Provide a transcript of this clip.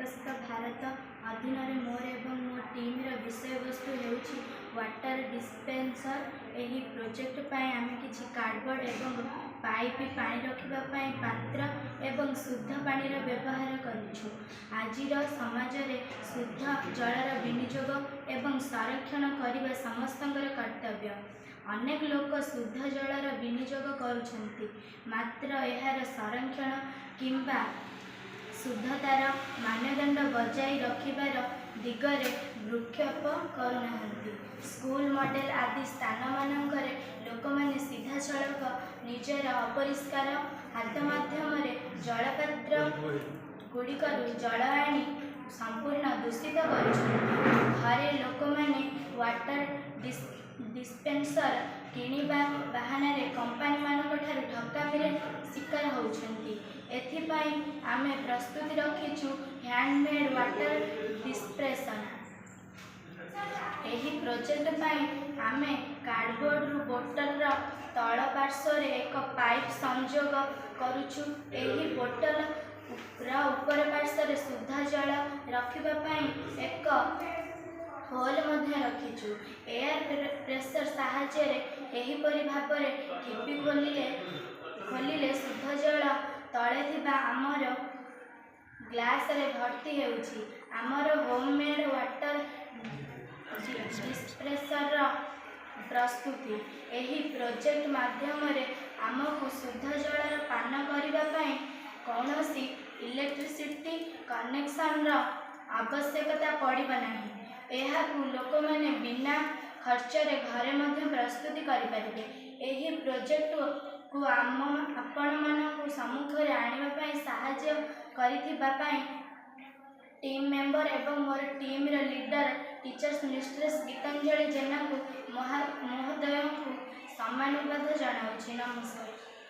विकसित भारत अधीन मोर एवं मो टीम विषय वस्तु हेउछि वाटर डिस्पेंसर। एही प्रोजेक्ट पाई आमे किछि कार्डबोर्ड एवं पाइप पानी रखिबा पाई पात्र एवं शुद्ध पानी व्यवहार करूछु। आजिर समाज रे शुद्ध जलर विनियोग एवं संरक्षण करने समस्तंकर कर्तव्य। अनेक लोक शुद्ध जलर विनियोग करुछन्ति मात्र एहार संरक्षण किंबा शुद्धतार मानदंड बजाय रखिबार दिगरे भ्रूक्षेप करुनाहंती। स्कूल मॉडल आदि स्थान मानकरे लोक माने सीधा सड़क निजर अपरिष्कार हाथ माध्यम जलपात्र गुड़िकरू जल आनी संपूर्ण दूषित करुछन्ति। घरे लोक माने वाटर डिस्पेंसर किनिबा बहाना रे कंपनी मानक ठारू ठकामीरे शिकार होउछन्ति। एथिपाई आमे प्रस्तुति रखिछु हैंडमेड वाटर डिस्पेंसर। एही प्रोजेक्ट पाई आमे कार्डबोर्ड रु बोतल रो तळ पार्श्व रे एक पाइप संयोग करूछु। एही बोतल ऊपर पार्श्व रे शुद्ध जल रखिबा पाई एक होल मध्य रखिछु। एयर प्रेशर साहाय्य रे एही परि भाबरे टिपी खोलिले शुद्ध जल तळे थिबा आमर ग्लास रे भर्ती हेउछि। आमर होममेड वाटर डिस्पेंसर प्रस्तुति। एही प्रोजेक्ट माध्यम रे आमको शुद्ध जलर पान करिबा पाई कौनसी इलेक्ट्रिसिटी कनेक्शन आवश्यकता पड़िबा नाही। एहाकु लोक माने बिना खर्च रे घरे मध्य प्रस्तुति करि परिबे। एही प्रोजेक्ट को आपण मानकु सम्मुख रे आनिबा पाई सहाय्य करिथिबा पाई टीम मेंबर एवं मोर टीम रो लीडर टीचर्स मिस्ट्रेस गीतांजलि जेना को महोदय को सम्मानवाद जनाउछि। नमस्कार।